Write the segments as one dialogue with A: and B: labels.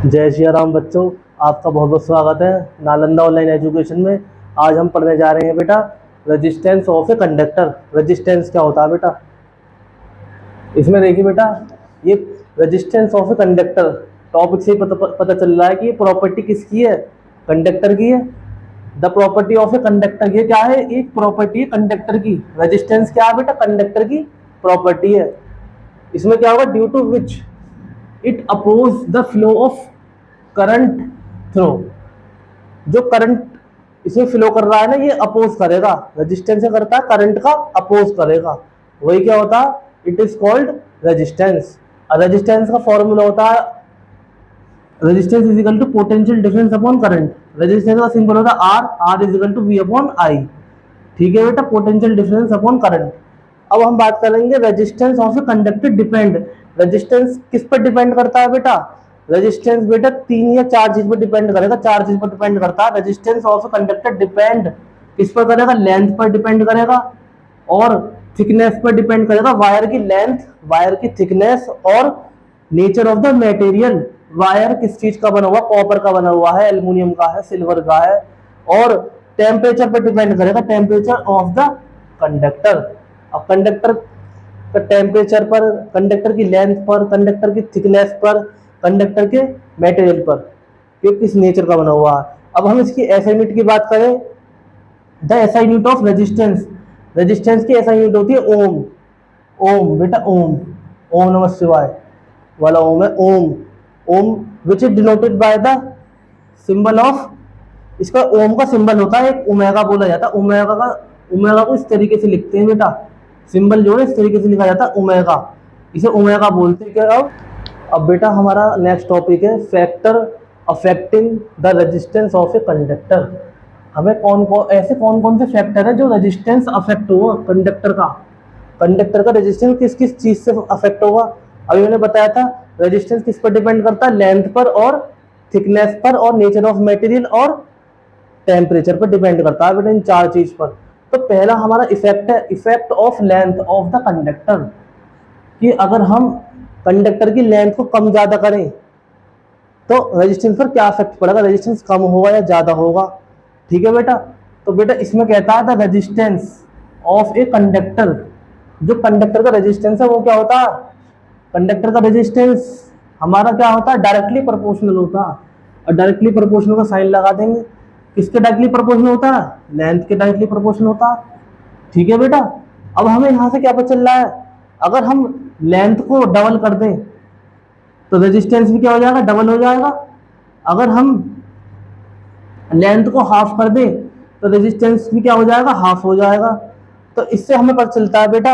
A: जय श्री राम बच्चों, आपका बहुत बहुत स्वागत है नालंदा ऑनलाइन एजुकेशन में। आज हम पढ़ने जा रहे हैं बेटा resistance of a conductor. Resistance क्या होता है बेटा? इसमें देखिए बेटा, ये resistance of a conductor topic से ही पता चल रहा है कि ये प्रॉपर्टी किसकी है? कंडक्टर की है। The property of a conductor, ये क्या है? एक प्रॉपर्टी है कंडक्टर की। रेजिस्टेंस क्या है बेटा? कंडक्टर की प्रॉपर्टी है। इसमें क्या होगा? Due to which it oppose the flow of current through. जो करंट इसमें फ्लो कर रहा है ना, ये अपोज करेगा। रेजिस्टेंस करता है करंट का अपोज करेगा, वही क्या होता है? It is called resistance. Resistance का फॉर्मूला होता है resistance is equal to potential difference upon current. Resistance का सिंबल होता है R, R is equal to V upon I. ठीक है बेटा, पोटेंशियल डिफरेंस अपॉन करंट। अब हम बात करेंगे resistance of a conductor depend. Resistance किस पर डिपेंड करता है बेटा? रेजिस्टेंस बेटा 3 या 4 चीज पर डिपेंड करेगा। 4 चीज पर डिपेंड करता है। Resistance of a conductor depend किस पर करेगा? लेंथ पर डिपेंड करेगा और थिकनेस पर डिपेंड करेगा। वायर की लेंथ, वायर की थिकनेस और nature of the material. Wire किस चीज का बना हुआ? कॉपर का बना हुआ है, एल्युमिनियम का है, सिल्वर का है। और टेम्परेचर पर डिपेंड करेगा, टेम्परेचर ऑफ द कंडक्टर। अब कंडक्टर का टेम्परेचर पर, कंडक्टर की लेंथ पर, कंडक्टर की थिकनेस पर, कंडक्टर के मटेरियल पर, ये किस नेचर का बना हुआ है। अब हम इसकी एसआई यूनिट की बात करें, the SI unit of resistance. Resistance की एसआई यूनिट होती है ओम। ओम बेटा, ओम, ओम नमः शिवाय वाला ओम है, Om. Om which is denoted by the symbol of, इसका ओम का सिंबल होता है एक ओमेगा बोला जाता है। ओमेगा को इस तरीके से लिखते हैं बेटा, सिंबल जो है इस तरीके से लिखा जाता है ओमेगा, इसे ओमेगा बोलते हैं। क्या अब बेटा हमारा नेक्स्ट टॉपिक है factor affecting the resistance of a conductor. हमें कौन कौन से फैक्टर है जो रेजिस्टेंस अफेक्ट होगा कंडक्टर का? कंडक्टर का रेजिस्टेंस किस किस चीज से अफेक्ट होगा? अभी मैंने बताया था रेजिस्टेंस किस पर डिपेंड करता है? लेंथ पर और थिकनेस पर और नेचर ऑफ मटेरियल और टेम्परेचर पर डिपेंड करता है बेटा, इन 4 चीज पर। तो पहला हमारा इफेक्ट है effect of length of the conductor, कि अगर हम कंडक्टर की लेंथ को कम ज्यादा करें तो रेजिस्टेंस पर क्या इफेक्ट पड़ेगा? रेजिस्टेंस कम होगा या ज्यादा होगा? ठीक है बेटा, तो बेटा इसमें कहता है the resistance of a conductor. जो कंडक्टर का रेजिस्टेंस है वो क्या होता है? कंडक्टर का रेजिस्टेंस हमारा क्या होता है? डायरेक्टली प्रोपोर्शनल होता है। और डायरेक्टली प्रोपोर्शनल का साइन लगा देंगे। किसके डायरेक्टली प्रोपोर्शनल होता है? लेंथ के डायरेक्टली प्रोपोर्शनल होता है। ठीक है बेटा, अब हमें यहाँ से क्या पता चल रहा है? अगर हम लेंथ को डबल कर दें तो रेजिस्टेंस भी क्या हो जाएगा? डबल हो जाएगा। अगर हम लेंथ को हाफ कर दें तो रेजिस्टेंस भी क्या हो जाएगा? हाफ हो जाएगा। तो इससे हमें पता चलता है बेटा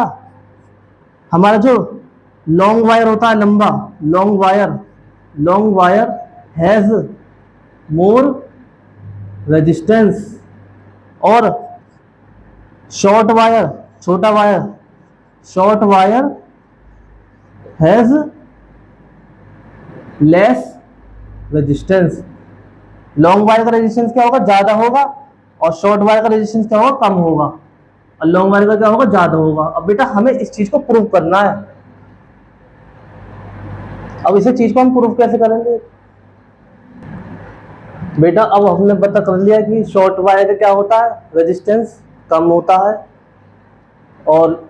A: हमारा जो लॉन्ग वायर होता है, लंबा long wire has more resistance और short wire has less resistance. Long wire का रेजिस्टेंस क्या होगा? ज्यादा होगा। और शॉर्ट वायर का रेजिस्टेंस क्या होगा? कम होगा। और लॉन्ग वायर का क्या होगा? ज्यादा होगा। अब बेटा हमें इस चीज को प्रूव करना है। अब इस चीज को हम प्रूव कैसे करेंगे बेटा? अब हमने पता कर लिया कि शॉर्ट वायर का क्या होता है? रेजिस्टेंस कम होता है। और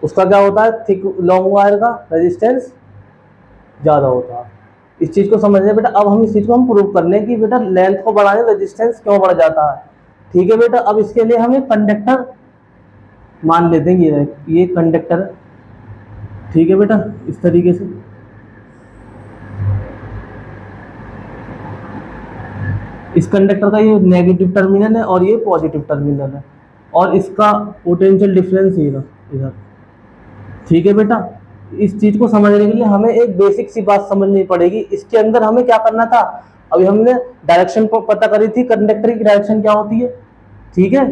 A: उसका क्या होता है? थिक लॉन्ग वायर का रेजिस्टेंस ज्यादा होता है। इस चीज को समझने बेटा, अब हम इस चीज को हम प्रूव करने की बेटा लेंथ को बढ़ाने रेजिस्टेंस क्यों बढ़ जाता है। ठीक है बेटा, अब इसके लिए हम एक कंडक्टर मान लेते हैं, ये कंडक्टर है। ठीक है बेटा, इस तरीके से इस कंडक्टर का ये नेगेटिव टर्मिनल है और ये पॉजिटिव टर्मिनल है और इसका पोटेंशियल डिफरेंस इधर। ठीक है बेटा, इस चीज को समझने के लिए हमें एक बेसिक सी बात समझनी पड़ेगी। इसके अंदर हमें क्या करना था? अभी हमने डायरेक्शन को पता करी थी, कंडक्टर की डायरेक्शन क्या होती है। ठीक है,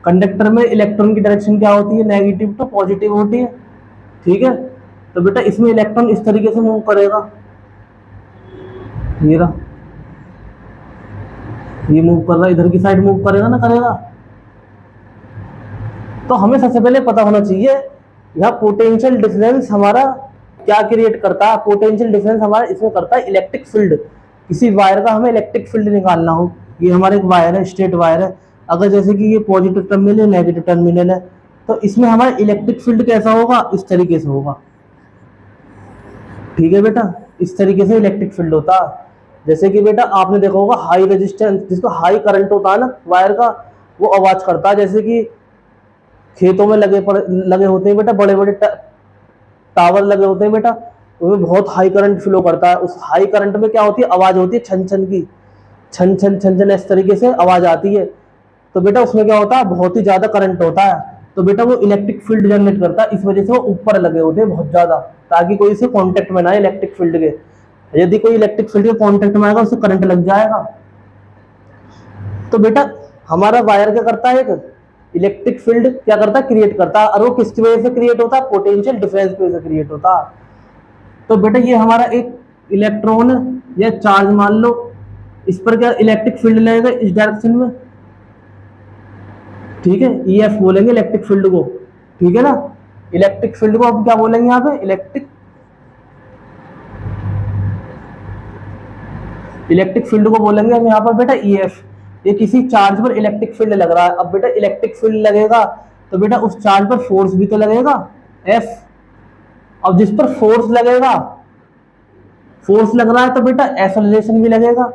A: कंडक्टर में इलेक्ट्रॉन की डायरेक्शन क्या होती है? नेगेटिव टू पॉजिटिव होती है। ठीक है, तो बेटा इसमें इलेक्ट्रॉन इस तरीके से मूव करेगा, ये मूव कर रहा है, इधर की साइड मूव करेगा ना, करेगा। तो हमें सबसे पहले पता होना चाहिए यह पोटेंशियल डिफरेंस हमारा क्या क्रिएट करता है? पोटेंशियल डिफरेंस हमारा इसमें करता है इलेक्ट्रिक फील्ड। किसी वायर का हमें इलेक्ट्रिक फील्ड निकालना हो, ये हमारा एक वायर है, स्ट्रेट वायर है, अगर जैसे कि ये पॉजिटिव टर्मिनल है, नेगेटिव टर्मिनल है, तो इसमें हमारा इलेक्ट्रिक फील्ड कैसा होगा? इस तरीके से होगा। ठीक है बेटा, इस तरीके से इलेक्ट्रिक फील्ड होता है। जैसे कि बेटा आपने देखा होगा हाई रेजिस्टेंस, जिसको हाई करंट होता है ना वायर का, वो आवाज करता है। जैसे कि खेतों में लगे होते हैं बेटा, बड़े बड़े टावर लगे होते हैं बेटा, उसमें बहुत हाई करंट फ्लो करता है। उस हाई करंट में क्या होती है? आवाज होती है छन छन की, छन छन छन छन, इस तरीके से आवाज आती है। तो बेटा उसमें क्या होता है? बहुत ही ज्यादा करंट होता है, तो बेटा वो इलेक्ट्रिक फील्ड जनरेट करता है। इस वजह से वो ऊपर लगे होते हैं बहुत ज्यादा, ताकि कोई से कांटेक्ट में ना आए इलेक्ट्रिक फील्ड के। यदि कोई इलेक्ट्रिक फील्ड के कांटेक्ट में आएगा, उससे करंट लग जाएगा। तो बेटा हमारा वायर क्या करता है? एक इलेक्ट्रिक फील्ड क्या करता है? क्रिएट करता है। और वो किसकी वजह से क्रिएट होता है? पोटेंशियल डिफरेंस की वजह से क्रिएट होता है। तो बेटा ये हमारा एक इलेक्ट्रॉन या चार्ज मान लो, इस पर क्या इलेक्ट्रिक फील्ड लगेगा इस डायरेक्शन में। ठीक है, EF बोलेंगे इलेक्ट्रिक फील्ड को। ठीक है ना, इलेक्ट्रिक फील्ड को अब क्या बोलेंगे यहाँ पे? इलेक्ट्रिक फील्ड को बोलेंगे हम यहाँ पर बेटा EF। ये किसी चार्ज पर इलेक्ट्रिक फील्ड लग रहा है। अब बेटा इलेक्ट्रिक फील्ड लगेगा तो बेटा उस चार्ज पर फोर्स भी तो लगेगा, F। अब जिस पर फोर्स लगेगा, फोर्स लग रहा है, तो बेटा एक्सेलरेशन भी लगेगा,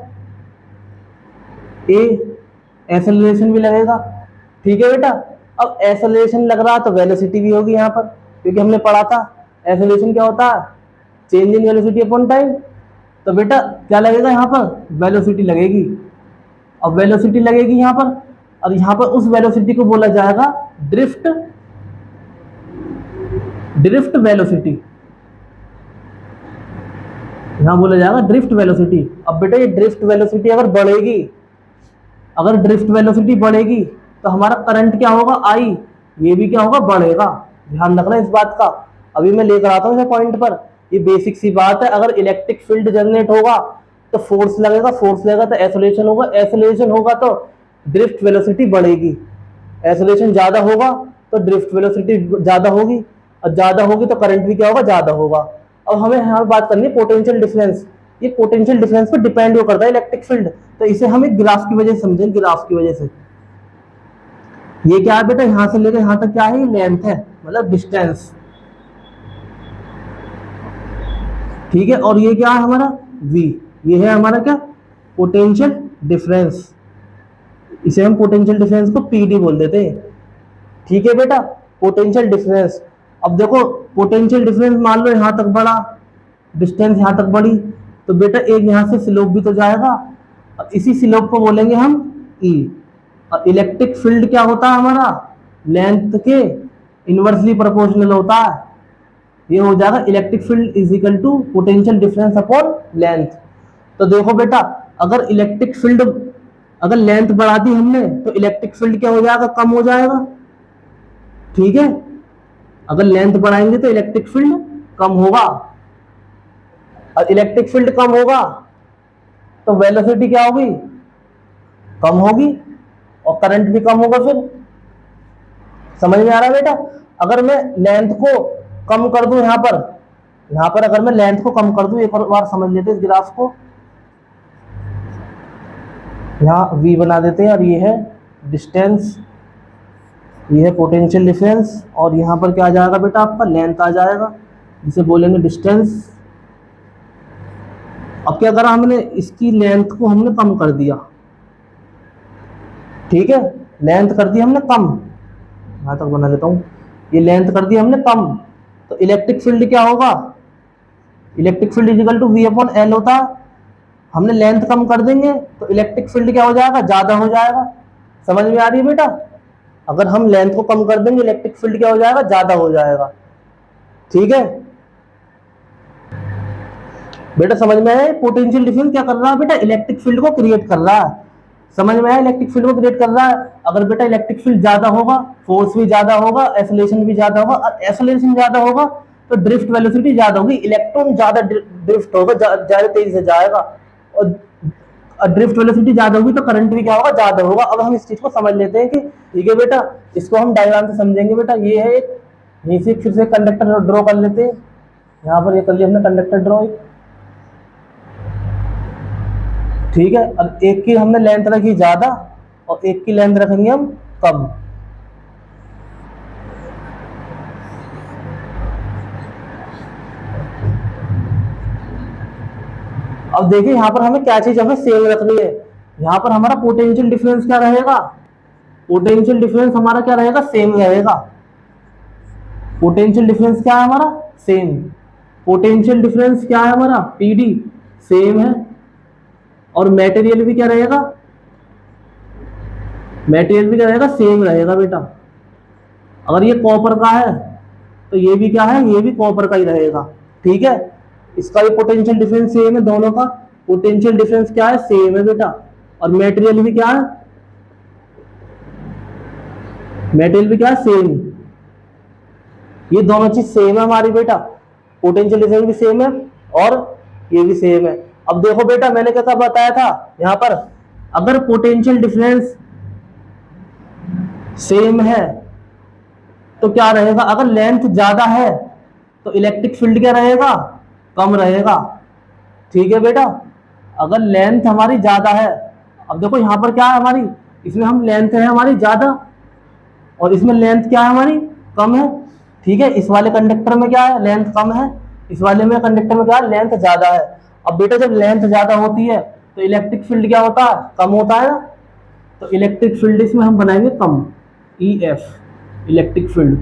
A: एक्सेलरेशन भी लगेगा। ठीक है बेटा, अब एक्सेलरेशन लग रहा है तो वेलोसिटी भी होगी यहाँ पर, क्योंकि हमने पढ़ा था एक्सेलरेशन क्या होता है? Change in velocity upon time. तो बेटा क्या लगेगा यहाँ पर? वेलोसिटी लगेगी। अब वेलोसिटी लगेगी यहाँ पर, और यहाँ पर उस वेलोसिटी को बोला जाएगा ड्रिफ्ट वेलोसिटी। यहाँ बोला जाएगा ड्रिफ्ट वेलोसिटी। अब बेटा ये ड्रिफ्ट वेलोसिटी अगर बढ़ेगी, अगर ड्रिफ्ट वेलोसिटी बढ़ेगी तो हमारा करंट क्या होगा? I, ये भी क्या होगा? बढ़ेगा। ध्यान रखना इस बात का, अभी मैं लेकर आता हूँ इस पॉइंट पर। ये बेसिक सी बात है। अगर इलेक्ट्रिक फील्ड जनरेट होगा तो फोर्स लगेगा, फोर्स लगेगा तो एक्सेलरेशन होगा, एक्सेलरेशन होगा तो ड्रिफ्ट वेलोसिटी बढ़ेगी, एक्सेलरेशन ज्यादा होगा तो ड्रिफ्ट वेलोसिटी ज्यादा होगी, और ज्यादा होगी तो करंट भी क्या होगा? ज्यादा होगा। अब हमें यहाँ बात करनी है पोटेंशियल डिफरेंस। ये पोटेंशियल डिफरेंस पर डिपेंड करता है इलेक्ट्रिक फील्ड, तो इसे हम एक ग्राफ की वजह से समझें। ग्राफ की वजह से ये क्या है बेटा? यहां से लेकर यहां तक क्या है? लेंथ है, मतलब डिस्टेंस। ठीक है, और ये क्या है हमारा? V। ये है हमारा क्या? Potential difference. इसे हम पोटेंशियल डिफरेंस को PD बोल देते हैं। ठीक है बेटा, पोटेंशियल डिफरेंस। अब देखो पोटेंशियल डिफरेंस मान लो यहां तक बढ़ा, डिस्टेंस यहां तक बढ़ी, तो बेटा एक यहां से स्लोप भी तो जाएगा, और इसी स्लोप को बोलेंगे हम E। और इलेक्ट्रिक फील्ड क्या होता है हमारा? लेंथ के इनवर्सली प्रोपोर्शनल होता है। ये हो जाएगा electric field is equal to potential difference upon length. तो देखो बेटा, अगर इलेक्ट्रिक फील्ड, अगर लेंथ बढ़ा दी हमने तो इलेक्ट्रिक फील्ड क्या हो जाएगा? कम हो जाएगा। ठीक है, अगर लेंथ बढ़ाएंगे तो इलेक्ट्रिक फील्ड कम होगा, और इलेक्ट्रिक फील्ड कम होगा तो वेलोसिटी क्या होगी? कम होगी, और करंट भी कम होगा। फिर समझ में आ रहा है बेटा? अगर मैं लेंथ को कम कर दूं यहाँ पर अगर मैं लेंथ को कम कर दूं, एक बार समझ लेते हैं इस ग्राफ को। यहाँ V बना देते हैं, और ये है डिस्टेंस, ये है पोटेंशियल डिफरेंस, और यहाँ पर क्या आ जाएगा बेटा? आपका लेंथ आ जाएगा, जिसे बोलेंगे डिस्टेंस। अब क्या करा हमने? इसकी लेंथ को हमने कम कर दिया। ठीक है, लेंथ कर दी हमने कम, यहां तक बना लेता हूं, ये लेंथ कर दी हमने कम, तो इलेक्ट्रिक फील्ड क्या होगा? Electric field is equal to V upon L होता है। हमने लेंथ कम कर देंगे तो इलेक्ट्रिक फील्ड क्या हो जाएगा? ज्यादा हो जाएगा। समझ में आ रही है बेटा? अगर हम लेंथ को कम कर देंगे, इलेक्ट्रिक फील्ड क्या हो जाएगा? ज्यादा हो जाएगा। ठीक है बेटा, समझ में आया? पोटेंशियल डिफरेंस क्या कर रहा है बेटा? इलेक्ट्रिक फील्ड को क्रिएट कर रहा है। समझ में आया? इलेक्ट्रिक फील्ड को क्रिएट कर रहा है। अगर बेटा इलेक्ट्रिक फील्ड ज्यादा होगा, फोर्स भी ज्यादा होगा, एक्सेलरेशन भी ज्यादा होगा, और एक्सेलरेशन ज्यादा होगा तो ड्रिफ्ट वेलोसिटी ज्यादा होगी, इलेक्ट्रॉन ज्यादा ड्रिफ्ट होगा, ज्यादा तेजी से जाएगा, और ड्रिफ्ट वेलोसिटी ज्यादा होगी तो करंट भी क्या होगा? ज्यादा होगा। अब हम इस चीज को समझ लेते हैं कि ठीक है बेटा, इसको हम डायग्राम से समझेंगे। बेटा ये है एक, यहीं से फिर से कंडक्टर ड्रॉ कर लेते हैं। यहाँ पर ये कर लिया हमने कंडक्टर ड्रॉ। ठीक है, अब एक की हमने लेंथ रखी ज्यादा और एक की लेंथ रखेंगे हम कम। अब देखिए यहाँ पर हमें क्या चीज हमें सेम रखनी है। यहाँ पर हमारा पोटेंशियल डिफरेंस क्या रहेगा, पोटेंशियल डिफरेंस हमारा क्या रहेगा, सेम रहेगा। पोटेंशियल डिफरेंस क्या है हमारा, सेम। पोटेंशियल डिफरेंस क्या है हमारा, पीडी, सेम है। और मटेरियल भी क्या रहेगा, मटेरियल भी क्या रहेगा, सेम रहेगा बेटा। अगर ये कॉपर का है तो ये भी क्या है, ये भी कॉपर का ही रहेगा। ठीक है, इसका भी पोटेंशियल डिफरेंस सेम है, दोनों का पोटेंशियल डिफरेंस क्या है, सेम है बेटा। और मटेरियल भी क्या है, मटेरियल भी क्या है, सेम। ये दोनों चीज सेम है हमारी बेटा, पोटेंशियल डिफरेंस भी सेम है और ये भी सेम है। अब देखो बेटा मैंने क्या बताया था, यहाँ पर अगर पोटेंशियल डिफरेंस सेम है तो क्या रहेगा, अगर लेंथ ज्यादा है तो इलेक्ट्रिक फील्ड क्या रहेगा, कम रहेगा। ठीक है बेटा, अगर लेंथ हमारी ज्यादा है, अब देखो यहाँ पर क्या है हमारी, इसमें हम लेंथ है हमारी ज्यादा और इसमें लेंथ क्या है हमारी, कम है। ठीक है, इस वाले कंडक्टर में क्या है, लेंथ कम है, इस वाले में कंडक्टर में क्या है, लेंथ ज्यादा है। अब बेटा जब लेंथ ज्यादा होती है तो इलेक्ट्रिक फील्ड क्या होता है, कम होता है ना। तो इलेक्ट्रिक फील्ड इसमें हम बनाएंगे कम, EF, इलेक्ट्रिक फील्ड।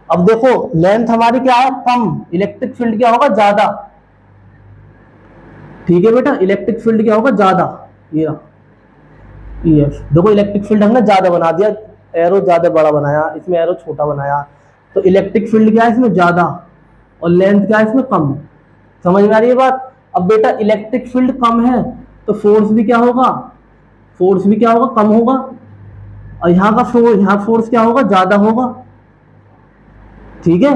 A: अब देखो लेंथ हमारी क्या है, कम, इलेक्ट्रिक फील्ड क्या होगा, ज्यादा। ठीक है बेटा, इलेक्ट्रिक फील्ड क्या होगा, ज्यादा। ये EF, देखो इलेक्ट्रिक फील्ड हमने ज्यादा बना दिया, एरो ज्यादा बड़ा बनाया, इसमें एरो छोटा बनाया। तो इलेक्ट्रिक फील्ड क्या है इसमें ज्यादा और लेंथ क्या है इसमें कम। समझ में आ रही है बात। अब बेटा इलेक्ट्रिक फील्ड कम है तो फोर्स भी क्या होगा, फोर्स भी क्या होगा, कम होगा। और यहाँ का फोर्स, यहाँ फोर्स क्या होगा, ज्यादा होगा। ठीक है,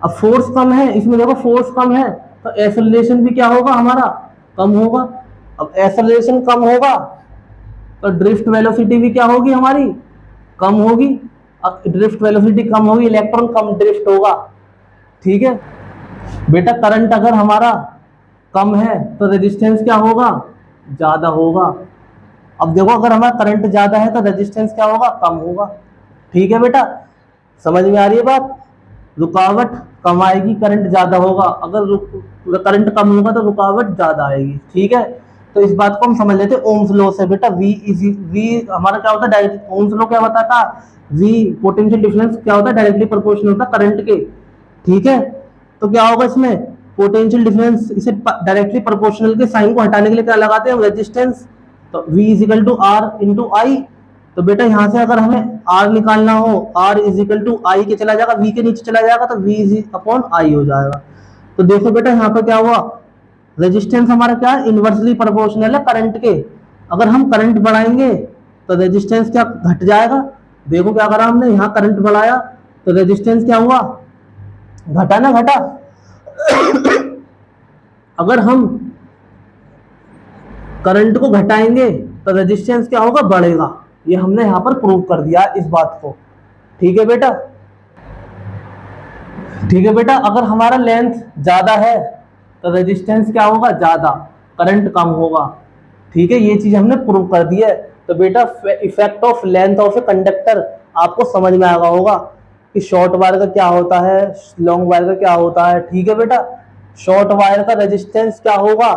A: अब फोर्स कम है, इसमें देखो फोर्स कम है तो एक्सेलरेशन भी क्या होगा हमारा, कम होगा। अब एक्सेलरेशन कम होगा तो ड्रिफ्ट वेलोसिटी भी क्या होगी हमारी, कम होगी। अब ड्रिफ्ट वेलोसिटी कम होगी, इलेक्ट्रॉन कम ड्रिफ्ट होगा। ठीक है बेटा, करंट अगर हमारा कम है तो रेजिस्टेंस क्या होगा, ज्यादा होगा। अब देखो अगर हमारा करंट ज्यादा है तो रेजिस्टेंस क्या होगा, कम होगा। ठीक है बेटा, समझ में आ रही है बात। रुकावट कम आएगी, करंट ज्यादा होगा। अगर करंट कम होगा तो रुकावट ज्यादा आएगी। ठीक है, तो इस बात को हम समझ लेते हैं ओम्स लॉ से बेटा। V हमारा क्या होता है, डायरेक्ट ओम्स लॉ क्या बताता है, V पोटेंशियल डिफरेंस क्या होता है, डायरेक्टली प्रोपोर्शनल होता है करंट के। ठीक है, तो क्या होगा इसमें पोटेंशियल डिफरेंस, इसे डायरेक्टली प्रोपोर्शनल के साइन को हटाने के लिए क्या लगाते हैं, रेजिस्टेंस। तो V is equal to R into I. तो बेटा यहाँ से अगर हमें R निकालना हो, R इजिकल टू आई के चला जाएगा, V के नीचे चला जाएगा तो V इज अपॉन आई हो जाएगा। तो देखो बेटा यहाँ पर क्या हुआ, रेजिस्टेंस हमारा क्या है, इनवर्सली प्रोपोर्शनल है करंट के। अगर हम करंट बढ़ाएंगे तो रेजिस्टेंस क्या घट जाएगा। देखो क्या करा हमने, यहाँ करंट बढ़ाया तो रेजिस्टेंस क्या हुआ, घटा ना घटा। अगर हम करंट को घटाएंगे तो रेजिस्टेंस क्या होगा, बढ़ेगा। ये हमने यहाँ पर प्रूव कर दिया इस बात को। ठीक है बेटा, ठीक है बेटा, अगर हमारा लेंथ ज्यादा है तो रेजिस्टेंस क्या होगा, ज्यादा, करंट कम होगा। ठीक है, ये चीज हमने प्रूव कर दी है। तो बेटा effect of length of a conductor आपको समझ में आया होगा कि शॉर्ट वायर का क्या होता है, लॉन्ग वायर का क्या होता है। ठीक है बेटा, शॉर्ट वायर का रेजिस्टेंस क्या होगा,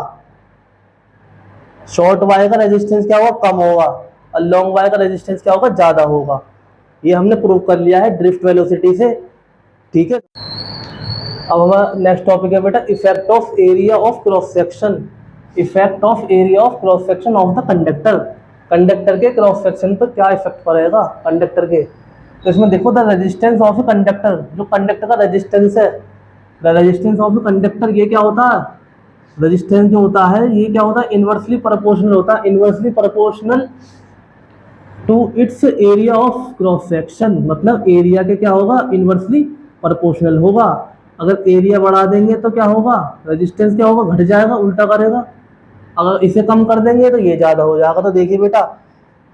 A: शॉर्ट वायर का रेजिस्टेंस क्या होगा, कम होगा। और लॉन्ग वायर का रेजिस्टेंस क्या होगा, ज्यादा होगा। ये हमने प्रूव कर लिया है ड्रिफ्ट वेलोसिटी से। ठीक है, अब हमारा नेक्स्ट टॉपिक है बेटा effect of area of cross section. Effect of area of cross section of the conductor. Conductor के क्रॉस सेक्शन पर क्या इफेक्ट पड़ेगा कंडक्टर के। तो इसमें देखो the resistance of a conductor, जो कंडक्टर का रेजिस्टेंस है, the resistance of a conductor, ये क्या होता है, रेजिस्टेंस जो होता है ये क्या होता है, इनवर्सली प्रोपोर्शनल होता है, inversely proportional to its area of cross section. मतलब एरिया के क्या होगा, इनवर्सली प्रोपोर्शनल होगा। अगर एरिया बढ़ा देंगे तो क्या होगा, रेजिस्टेंस क्या होगा, घट जाएगा, उल्टा करेगा। अगर इसे कम कर देंगे तो ये ज़्यादा हो जाएगा। तो देखिए बेटा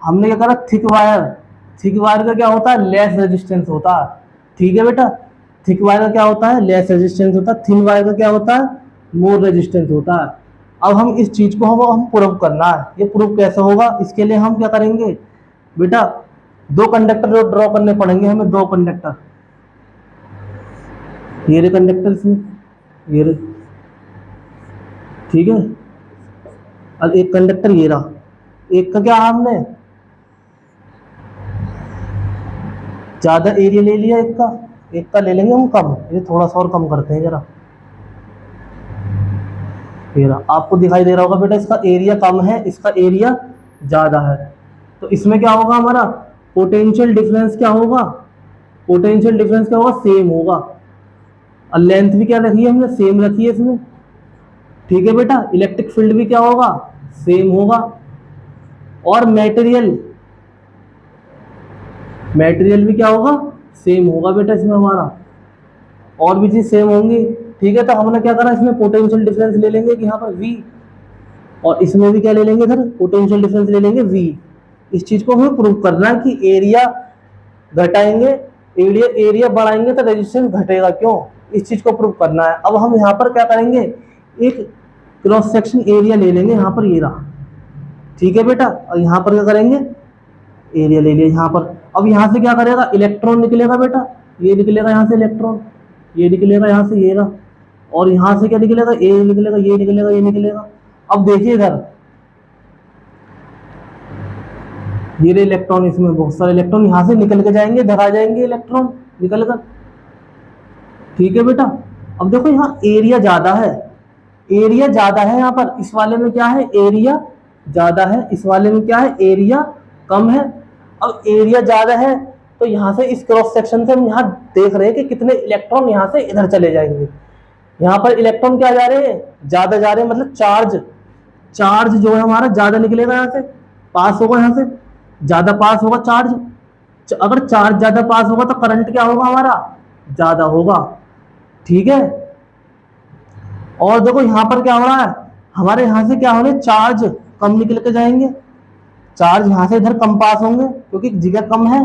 A: हमने क्या करा, थिक वायर, थिक वायर का क्या होता है, लेस रेजिस्टेंस होता है। ठीक है बेटा, थिक वायर का क्या होता है, लेस रेजिस्टेंस होता है। थिन वायर का क्या होता है, मोर रेजिस्टेंस होता है। अब हम इस चीज को हम प्रूव करना है। ये प्रूव कैसे होगा, इसके लिए हम क्या करेंगे बेटा, दो कंडक्टर ड्रॉ करने पड़ेंगे हमें, दो कंडक्टर। ये रे कंडक्टर इसमें, ये रे, ठीक है। और एक कंडक्टर ये रहा, एक का क्या हमने ज्यादा एरिया ले लिया, एक का ले लेंगे हम कम। ये थोड़ा सा और कम करते हैं जरा, ये रहा। आपको दिखाई दे रहा होगा बेटा, इसका एरिया कम है, इसका एरिया ज्यादा है। तो इसमें क्या होगा हमारा पोटेंशियल डिफरेंस, क्या होगा पोटेंशियल डिफरेंस क्या होगा, सेम होगा। और लेंथ भी क्या रखी है हमने, सेम रखी है इसमें, ठीक है बेटा। इलेक्ट्रिक फील्ड भी क्या होगा, सेम होगा। और मटेरियल भी क्या होगा, सेम होगा बेटा इसमें हमारा। और भी चीज सेम होंगी, ठीक है। तो हमने क्या करा, इसमें पोटेंशियल डिफरेंस ले लेंगे कि यहाँ पर V, और इसमें भी क्या ले लेंगे सर, पोटेंशियल डिफरेंस ले लेंगे V। इस चीज को हमें प्रूव करना है कि एरिया घटाएंगे, एरिया बढ़ाएंगे तो रेजिस्टेंस घटेगा क्यों, इस चीज को प्रूव करना है। अब हम यहाँ पर क्या करेंगे, एक क्रॉस सेक्शन एरिया ले लेंगे, यहाँ पर ये रहा, ठीक है बेटा। और यहाँ पर क्या करेंगे, एरिया ले लिया यहाँ पर। अब यहाँ से क्या करेगा, इलेक्ट्रॉन निकलेगा बेटा, ये निकलेगा यहाँ से इलेक्ट्रॉन, ये निकलेगा यहाँ से, ये रहा। और यहाँ से क्या निकलेगा, ए निकलेगा, ये निकलेगा, ये निकलेगा। अब देखिए इधर, ये रहे इलेक्ट्रॉन, इसमें बहुत सारे इलेक्ट्रॉन यहाँ से निकल के जाएंगे, इधर आ जाएंगे इलेक्ट्रॉन निकल कर, ठीक है बेटा। अब देखो यहाँ एरिया ज्यादा है, एरिया ज्यादा है यहाँ पर, इस वाले में क्या है, एरिया ज्यादा है, इस वाले में क्या है, एरिया कम है। अब एरिया ज्यादा है तो यहाँ से इस क्रॉस सेक्शन से हम यहाँ देख रहे हैं कि कितने इलेक्ट्रॉन यहाँ से इधर चले जाएंगे। यहाँ पर इलेक्ट्रॉन क्या जा रहे हैं, ज्यादा जा रहे हैं, मतलब चार्ज जो है हमारा ज्यादा निकलेगा, यहाँ से पास होगा, यहाँ से ज्यादा पास होगा चार्ज। अगर चार्ज ज्यादा पास होगा तो करंट क्या होगा हमारा, ज्यादा होगा, ठीक है। और देखो यहाँ पर क्या हो रहा है, हमारे यहाँ से क्या होने, चार्ज कम निकल के जाएंगे, चार्ज यहाँ से इधर कम पास होंगे क्योंकि जगह कम है,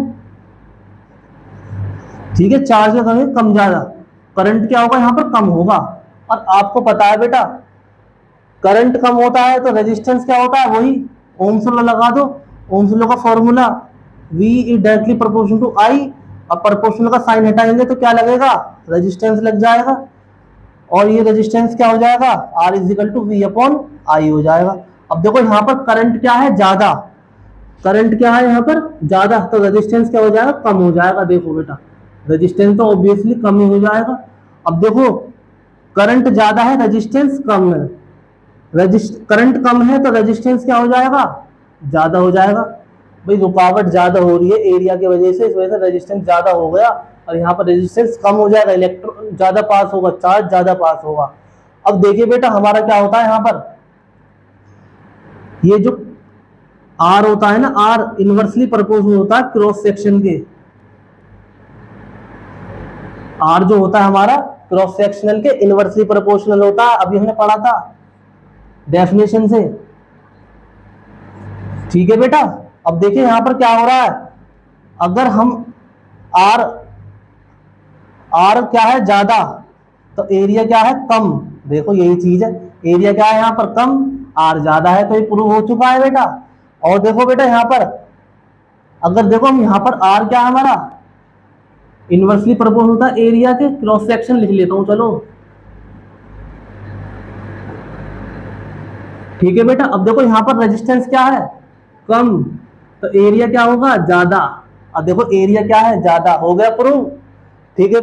A: ठीक है। चार्ज का कम है, कम ज्यादा, करंट क्या होगा यहाँ पर, कम होगा। और आपको पता है बेटा, करंट कम होता है तो रेजिस्टेंस क्या होता है, वही ओम्स लॉ लगा दो। ओम्स लॉ का formula V is directly proportional to I। अब प्रोपोर्शनल का साइन हटाएंगे तो क्या लगेगा, रेजिस्टेंस लग जाएगा। और ये रेजिस्टेंस क्या हो जाएगा, R is equal to V upon I हो जाएगा। अब देखो यहाँ पर करंट क्या है, ज्यादा, करंट क्या है यहाँ पर ज्यादा, तो रेजिस्टेंस क्या हो जाएगा, कम हो जाएगा। देखो बेटा, रेजिस्टेंस तो ऑब्वियसली कम ही हो जाएगा। अब देखो करंट ज्यादा है, रेजिस्टेंस कम है, करंट कम है तो रेजिस्टेंस क्या हो जाएगा, ज्यादा हो जाएगा। भाई रुकावट ज्यादा हो रही है एरिया की वजह से, इस वजह से रेजिस्टेंस ज्यादा हो गया, और यहाँ पर रेजिस्टेंस कम हो जाएगा, इलेक्ट्रॉन ज्यादा पास होगा, चार्ज ज्यादा पास होगा। अब देखिए बेटा हमारा क्या होता है यहाँ पर, ये जो R होता है ना, R इनवर्सली प्रोपोर्शनल होता है क्रॉस सेक्शन के। R जो होता है हमारा क्रॉस सेक्शनल के इनवर्सली प्रोपोर्शनल होता है, अभी हमने पढ़ा था डेफिनेशन से, ठीक है बेटा। अब देखिए यहां पर क्या हो रहा है, अगर हम R क्या है ज्यादा तो एरिया क्या है कम, देखो यही चीज है, एरिया क्या है यहाँ पर कम, R ज्यादा है, तो ये प्रूव हो चुका है बेटा। और देखो बेटा यहाँ पर, अगर देखो हम यहाँ पर R क्या है हमारा इनवर्सली प्रोपोर्शनल होता है एरिया के, क्रॉस सेक्शन लिख लेता हूं चलो, ठीक है बेटा। अब देखो यहाँ पर रेजिस्टेंस क्या है कम, तो एरिया क्या होगा ज्यादा। अब देखो एरिया क्या है ज्यादा, हो गया प्रूव, ठीक है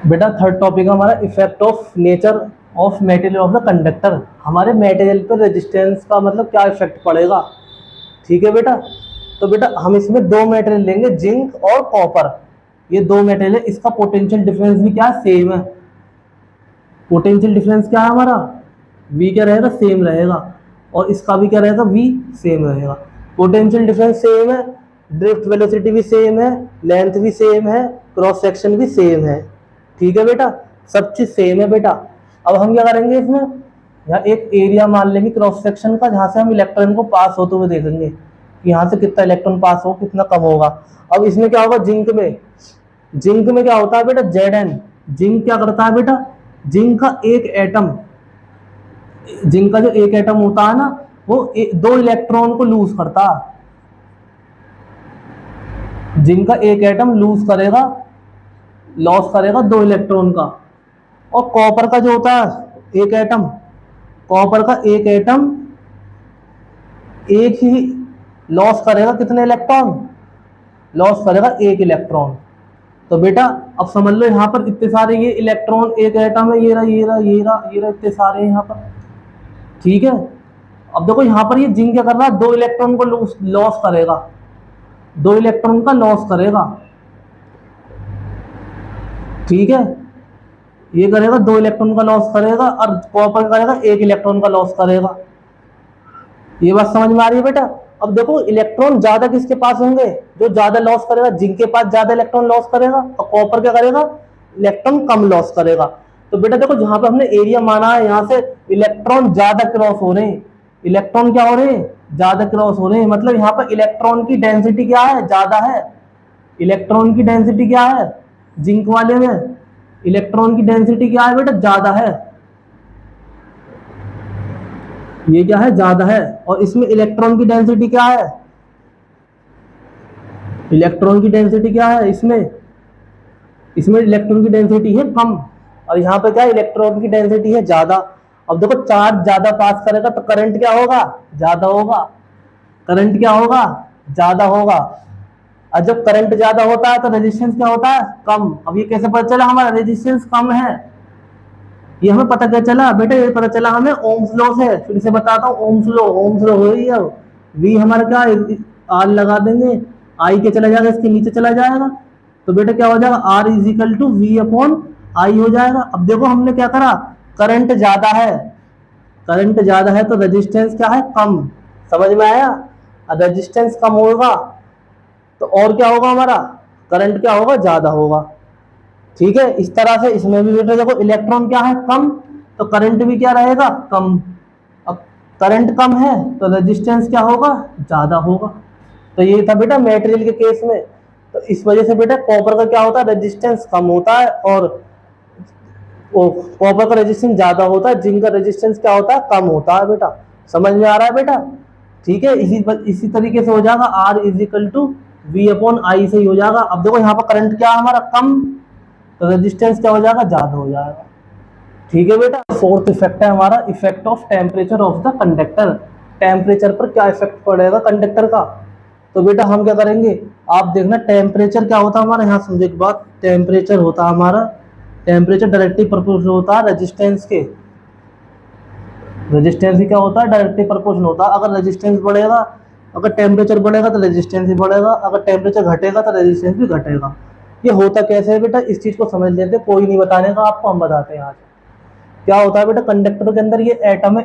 A: बेटा। थर्ड टॉपिक हमारा effect of nature of material of the conductor. हमारे मटेरियल पर रेजिस्टेंस का मतलब क्या इफेक्ट पड़ेगा, ठीक है बेटा। तो बेटा हम इसमें दो मटेरियल लेंगे, जिंक और कॉपर, ये दो मटेरियल है, इसका पोटेंशियल डिफरेंस भी क्या सेम है। पोटेंशियल डिफरेंस क्या है हमारा, V क्या रहेगा, सेम रहेगा, और इसका भी क्या रहेगा, V सेम रहेगा। पोटेंशियल डिफरेंस सेम है, ड्रिफ्ट वेलोसिटी भी सेम है, लेंथ भी सेम है, क्रॉस सेक्शन भी सेम है, ठीक है बेटा, सब चीज सेम है बेटा। अब हम क्या करेंगे, इसमें यहाँ एक एरिया मान लेंगे क्रॉस सेक्शन का, जहाँ से हम इलेक्ट्रॉन को पास होते हुए देखेंगे कि यहाँ से कितना इलेक्ट्रॉन पास हो, कितना कम होगा। अब इसमें क्या होगा, जिंक में जिंक में क्या होता है बेटा, Zn। जिंक क्या करता है बेटा, जिंक का एक एटम, जिंक का जो एक एटम होता है ना, वो दो इलेक्ट्रॉन को लूज करता है। जिंक का एक एटम लूज करेगा, लॉस करेगा दो इलेक्ट्रॉन का। और कॉपर का जो होता है एक एटम, कॉपर का एक एटम एक ही लॉस करेगा कितने इलेक्ट्रॉन, लॉस करेगा एक इलेक्ट्रॉन। तो बेटा अब समझ लो यहाँ पर इतने सारे ये इलेक्ट्रॉन एक एटम है, ये रहा ये रहा ये रहा ये रहा, इतने सारे यहाँ पर, ठीक है। अब देखो यहाँ पर ये जिंक क्या कर रहा है, दो इलेक्ट्रॉन को लॉस करेगा, दो इलेक्ट्रॉन का लॉस करेगा, ठीक है। ये करेगा दो इलेक्ट्रॉन का लॉस करेगा, और कॉपर करेगा एक इलेक्ट्रॉन का लॉस करेगा। ये बात समझ में आ रही है बेटा। अब देखो इलेक्ट्रॉन ज्यादा किसके पास होंगे, जो ज्यादा लॉस करेगा, जिंक के पास ज्यादा इलेक्ट्रॉन लॉस करेगा, और कॉपर क्या करेगा, इलेक्ट्रॉन कम लॉस करेगा। तो बेटा देखो जहां पे हमने एरिया माना है, यहाँ से इलेक्ट्रॉन ज्यादा क्रॉस हो रहे हैं, इलेक्ट्रॉन क्या हो रहे हैं, ज्यादा क्रॉस हो रहे हैं, मतलब यहाँ पर इलेक्ट्रॉन की डेंसिटी क्या है, ज्यादा है। इलेक्ट्रॉन की डेंसिटी क्या है, जिंक वाले में इलेक्ट्रॉन की डेंसिटी क्या है बेटा, ज्यादा है, ये क्या है, ज्यादा है। और इसमें इलेक्ट्रॉन की डेंसिटी क्या है, इलेक्ट्रॉन की डेंसिटी क्या है इसमें, इसमें इलेक्ट्रॉन की डेंसिटी है कम, और यहाँ पे क्या है, इलेक्ट्रॉन की डेंसिटी है ज्यादा। अब देखो चार्ज ज्यादा पास करेगा तो करंट क्या होगा, ज्यादा होगा, करंट क्या होगा, ज्यादा होगा। और जब करंट ज्यादा होता है तो रेजिस्टेंस क्या होता है, कम। अब ये कैसे पता चला हमारा रेजिस्टेंस कम है, ये हमें पता क्या चला बेटा, ये पता चला हमें ओम्स लॉ से। फिर से बताता हूँ, ओम्स लॉ, ओम्स लॉ हो रही है। वी हमारा क्या, आर लगा देंगे, आई के चला जाएगा, इसके नीचे चला जाएगा, तो बेटा क्या हो जाएगा, R is equal to V upon I हो जाएगा। अब देखो हमने क्या करा, करंट ज्यादा है, करंट ज्यादा है तो रेजिस्टेंस क्या है, कम। समझ में आया, रेजिस्टेंस कम होगा तो और क्या होगा हमारा, करंट क्या होगा, ज्यादा होगा, ठीक है। इस तरह से इसमें भी बेटा देखो इलेक्ट्रॉन क्या है, कम, तो करंट भी क्या रहेगा, कम। अब करंट कम है तो रेजिस्टेंस क्या होगा, ज्यादा होगा। तो ये था बेटा मेटेरियल के केस में। तो इस वजह से बेटा कॉपर का क्या होता है, रेजिस्टेंस कम होता है, और कॉपर का रेजिस्टेंस ज्यादा होता है, जिंक का रेजिस्टेंस क्या होता है, कम होता है बेटा। समझ में आ रहा है बेटा, ठीक है। इसी तरीके से हो जाएगा, R is equal to V upon I से ही हो जाएगा। अब देखो यहाँ पर करंट क्या है हमारा, कम, तो रेजिस्टेंस क्या हो जाएगा, ज्यादा हो जाएगा, ठीक है बेटा। फोर्थ इफेक्ट है हमारा, effect of temperature of the conductor. Temperature पर क्या इफेक्ट पड़ेगा कंडक्टर का, तो बेटा हम क्या करेंगे, आप देखना टेम्परेचर क्या होता है हमारा, यहाँ समझे एक बात, टेम्परेचर होता है हमारा, टेम्परेचर डायरेक्टली प्रोपोर्शनल होता है रेजिस्टेंस के, रेजिस्टेंस ही क्या होता है, डायरेक्टली प्रोपोर्शनल होता है। अगर रेजिस्टेंस बढ़ेगा, अगर टेम्परेचर बढ़ेगा तो रेजिस्टेंस भी बढ़ेगा, अगर टेम्परेचर घटेगा तो रेजिस्टेंस भी घटेगा। ये होता कैसे है बेटा, इस चीज को समझ लेते, कोई नहीं बताने का आपको, हम बताते हैं आज। क्या होता है बेटा, कंडक्टर के अंदर ये एटम है,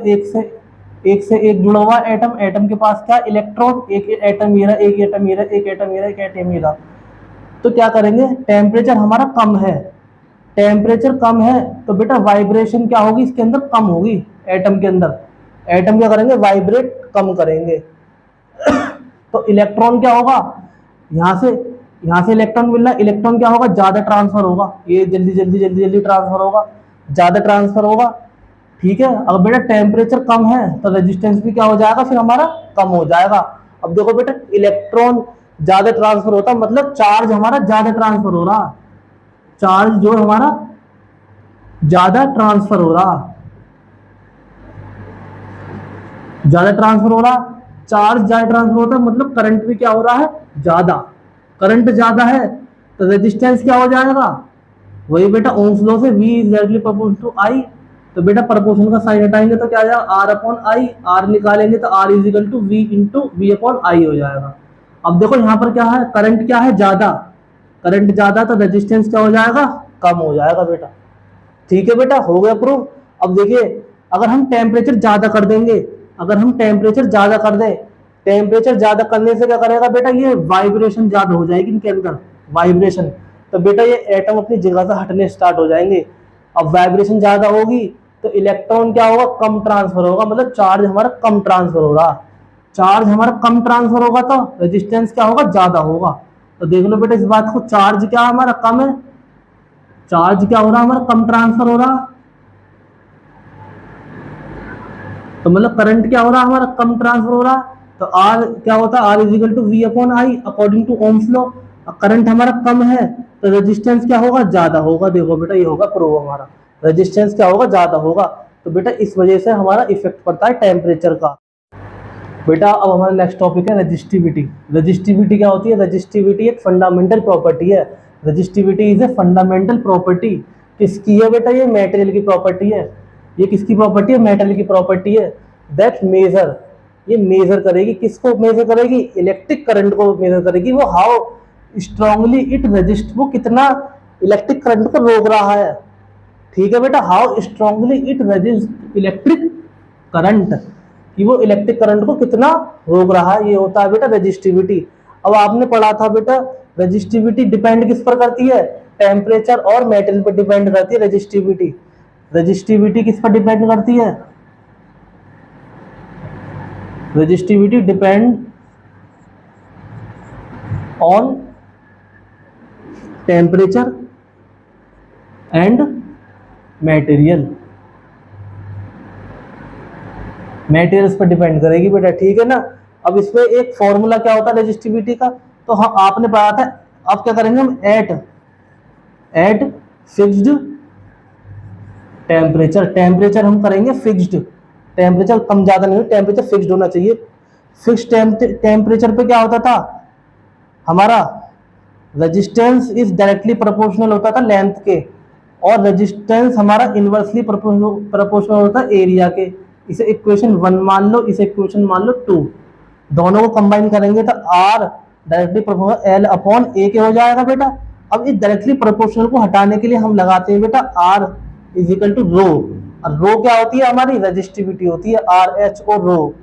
A: एक से एक जुड़ा हुआ एटम, एटम के पास क्या, इलेक्ट्रॉन, एक एटम ये रहा, एक एटम ये रहा, एक एटम ये रहा, एक एटम ये रहा। तो क्या करेंगे, टेम्परेचर हमारा कम है, टेम्परेचर कम है तो बेटा वाइब्रेशन क्या होगी, इसके अंदर कम होगी, एटम के अंदर, एटम क्या करेंगे, वाइब्रेट कम करेंगे। तो इलेक्ट्रॉन क्या होगा, यहाँ से इलेक्ट्रॉन मिल रहा है, इलेक्ट्रॉन क्या होगा, ज्यादा ट्रांसफर होगा, ये जल्दी जल्दी जल्दी जल्दी ट्रांसफर होगा, ज्यादा ट्रांसफर होगा, ठीक है। अगर बेटा टेम्परेचर कम है तो रेजिस्टेंस भी क्या हो जाएगा, फिर हमारा कम हो जाएगा। अब देखो बेटा इलेक्ट्रॉन ज्यादा ट्रांसफर होता है, मतलब चार्ज हमारा ज्यादा ट्रांसफर हो रहा, चार्ज जो हमारा ज्यादा ट्रांसफर हो रहा, ज्यादा ट्रांसफर हो रहा, चार्ज ज्यादा ट्रांसफर होता है, मतलब करंट भी क्या हो रहा है, ज्यादा, करंट ज्यादा है तो रेजिस्टेंस क्या हो जाएगा, वही बेटा ओम्स लॉ से V is directly proportional to I। तो बेटा प्रोपोर्शन का साइन हटाएंगे तो क्या आ जाएगा, R अपॉन आई, R निकालेंगे तो R is equal to V into V upon I हो जाएगा। अब देखो यहाँ पर क्या है, करंट क्या है, ज्यादा, करंट ज्यादा तो रेजिस्टेंस क्या हो जाएगा, कम हो जाएगा बेटा, ठीक है बेटा, हो गया प्रूफ। अब देखिए अगर हम टेम्परेचर ज्यादा कर देंगे, अगर हम टेम्परेचर ज्यादा कर दें, टेम्परेचर ज्यादा करने से क्या करेगा बेटा, ये वाइब्रेशन ज्यादा हो जाएगी इनके अंदर, वाइब्रेशन, तो बेटा ये एटम अपनी जगह से हटने स्टार्ट हो जाएंगे। अब वाइब्रेशन ज्यादा होगी तो इलेक्ट्रॉन क्या होगा, कम ट्रांसफर होगा, मतलब चार्ज हमारा कम ट्रांसफर हो रहा, चार्ज हमारा कम ट्रांसफर होगा तो रेजिस्टेंस क्या होगा, ज्यादा होगा। तो देख लो बेटा इस बात को, चार्ज क्या हमारा कम है, चार्ज क्या हो रहा है हमारा, कम ट्रांसफर हो रहा, तो मतलब करंट क्या हो रहा है हमारा, कम ट्रांसफर हो रहा। तो आर क्या होता है, R is equal to V upon I according to Ohm's law. Current हमारा कम है तो रेजिस्टेंस क्या होगा, ज्यादा होगा। देखो बेटा ये होगा प्रूव हमारा, रेजिस्टेंस क्या होगा, ज्यादा होगा। तो बेटा इस वजह से हमारा इफेक्ट पड़ता है टेम्परेचर का। बेटा अब हमारा नेक्स्ट टॉपिक है रजिस्टिविटी। रजिस्टिविटी क्या होती है, रजिस्टिविटी एक फंडामेंटल प्रॉपर्टी है। Resistivity is a fundamental property. किसकी है बेटा, ये मेटेरियल की प्रॉपर्टी है। ये किसकी प्रॉपर्टी है, मेटेरियल की प्रॉपर्टी है। दैट मेजर, ये मेजर करेगी, किसको मेजर करेगी, इलेक्ट्रिक करंट को मेजर करेगी। वो हाउ स्ट्रांगली इट रजिस्ट, वो कितना इलेक्ट्रिक करंट को रोक रहा है। ठीक है बेटा, how strongly it resist electric current, कि वो इलेक्ट्रिक करंट को कितना रोक रहा है, ये होता है बेटा रजिस्टिविटी। अब आपने पढ़ा था बेटा रजिस्टिविटी डिपेंड किस पर करती है, टेम्परेचर और मेटेरियल पर डिपेंड करती है रजिस्टिविटी। रजिस्टिविटी किस पर डिपेंड करती है, resistivity depend on temperature and material, materials पर डिपेंड करेगी बेटा। ठीक है ना। अब इसमें एक फॉर्मूला क्या होता है रजिस्टिविटी का, तो हाँ आपने पढ़ा था। अब क्या करेंगे हम, एट फिक्स्ड टेम्परेचर, टेम्परेचर हम करेंगे फिक्स्ड, टेम्परेचर कम ज्यादा नहीं, टेम्परेचर फिक्स्ड होना चाहिए। फिक्स्ड टेम्परेचर पे क्या होता था हमारा, रेजिस्टेंस इज डायरेक्टली प्रोपोर्शनल होता था लेंथ के, और रेजिस्टेंस हमारा इनवर्सली प्रोपोर्शनल होता है एरिया के। इसे इक्वेशन 1 मान लो, इसे इक्वेशन मान लो 2। दोनों को कंबाइन करेंगे तो R directly proportional L upon A के हो जाएगा बेटा। अब इस डायरेक्टली प्रोपोर्शनल को हटाने के लिए हम लगाते हैं बेटा आर इज इक्वल टू रो। और रो क्या होती है हमारी, रजिस्टिविटी होती है, आर एच ओ रो,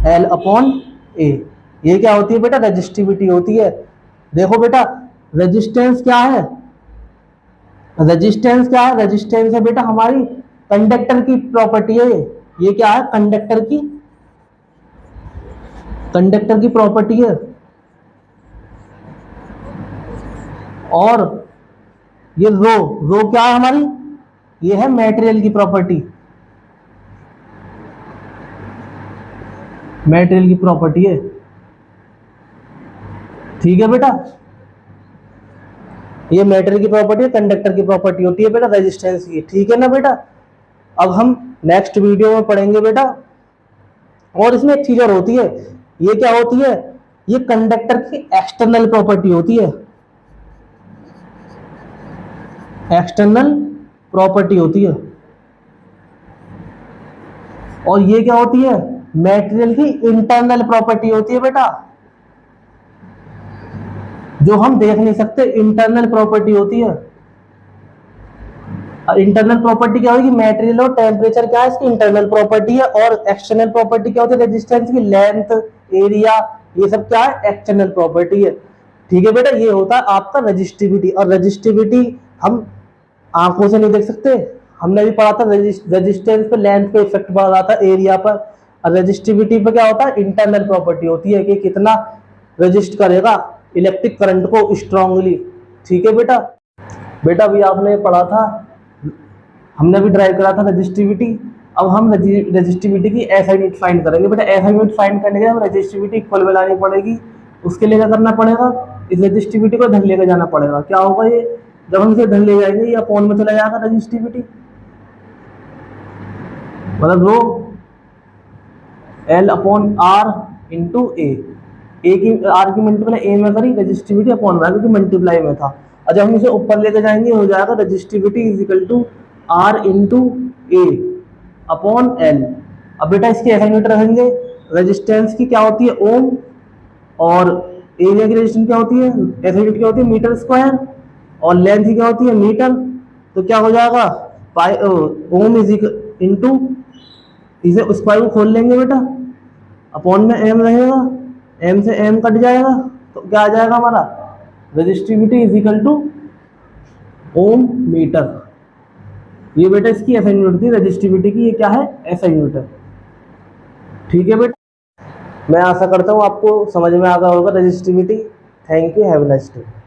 A: एल अपॉन ए। ये क्या होती है बेटा, रजिस्टिविटी होती है। देखो बेटा रेजिस्टेंस क्या है, रेजिस्टेंस क्या है, रेजिस्टेंस है बेटा हमारी कंडक्टर की प्रॉपर्टी है। ये क्या है, कंडक्टर की प्रॉपर्टी है। और ये रो क्या है हमारी, ये है मटेरियल की प्रॉपर्टी, मटेरियल की प्रॉपर्टी है। ठीक है बेटा, ये मटेरियल की प्रॉपर्टी है, कंडक्टर की प्रॉपर्टी होती है बेटा रेजिस्टेंस की। ठीक है ना बेटा। अब हम नेक्स्ट वीडियो में पढ़ेंगे बेटा। और इसमें एक चीज और होती है, ये क्या होती है, ये कंडक्टर की एक्सटर्नल प्रॉपर्टी होती है, एक्सटर्नल प्रॉपर्टी होती है। और ये क्या होती है, मटेरियल की इंटरनल प्रॉपर्टी होती है बेटा, जो हम देख नहीं सकते, इंटरनल प्रॉपर्टी होती है। इंटरनल प्रॉपर्टी क्या होगी, मटेरियल और टेम्परेचर क्या है, इसकी इंटरनल प्रॉपर्टी है। और एक्सटर्नल प्रॉपर्टी क्या होती है, रेजिस्टेंस की लेंथ, एरिया, ये सब क्या है, एक्सटर्नल प्रॉपर्टी है। ठीक है बेटा, ये होता है आपका रजिस्टिविटी। और रजिस्टिविटी हम आंखों से नहीं देख सकते, हमने भी पढ़ा था रेजिस्टेंस पे लेंथ पे इफेक्ट पड़ रहा था, एरिया पर। और रजिस्टिविटी पे क्या होता है, इंटरनल प्रॉपर्टी होती है कि कितना रजिस्ट करेगा इलेक्ट्रिक करंट को स्ट्रांगली। ठीक है बेटा। बेटा अभी आपने पढ़ा था, हमने भी ड्राइव करा था रजिस्टिविटी। अब हम रजिस्टिविटी की एसआई यूनिट फाइंड करेंगे बेटा। एसआई यूनिट फाइंड करने के लिए हम रजिस्टिविटी इक्वल में लानी पड़ेगी। उसके लिए क्या करना पड़ेगा, इस रजिस्टिविटी को धन लेकर जाना पड़ेगा। क्या होगा ये, जब हम इसे धन ले जाएंगे ये अपॉन में चला जाएगा रजिस्टिविटी, मतलब rho L upon R into A की आर की मल्टीप्लाई ए में करी, रजिस्टिविटी अपॉन में, क्योंकि मल्टीप्लाई में था। और जब हम इसे ऊपर लेकर जाएंगे हो जाएगा resistivity is equal to R into A upon L. अब बेटा इसकी एसआई यूनिट रखेंगे, रेजिस्टेंस की क्या होती है ओम, और एरिया की रेजिस्टेंस क्या होती है, एसआई यूनिट क्या होती है मीटर स्क्वायर, और लेंथ की क्या होती है मीटर। तो क्या हो जाएगा, पाई ओम इज इंटू, इसे स्क्वायर को खोल लेंगे बेटा, अपॉन में एम रहेगा, एम से एम कट जाएगा, तो क्या आ जाएगा हमारा, resistivity is equal to ohm metre. ये बेटा इसकी एसआई यूनिट थी रजिस्टिविटी की, ये क्या है, एसआई यूनिट है। ठीक है बेटा, मैं आशा करता हूँ आपको समझ में आ गया होगा resistivity. Thank you, have a nice day.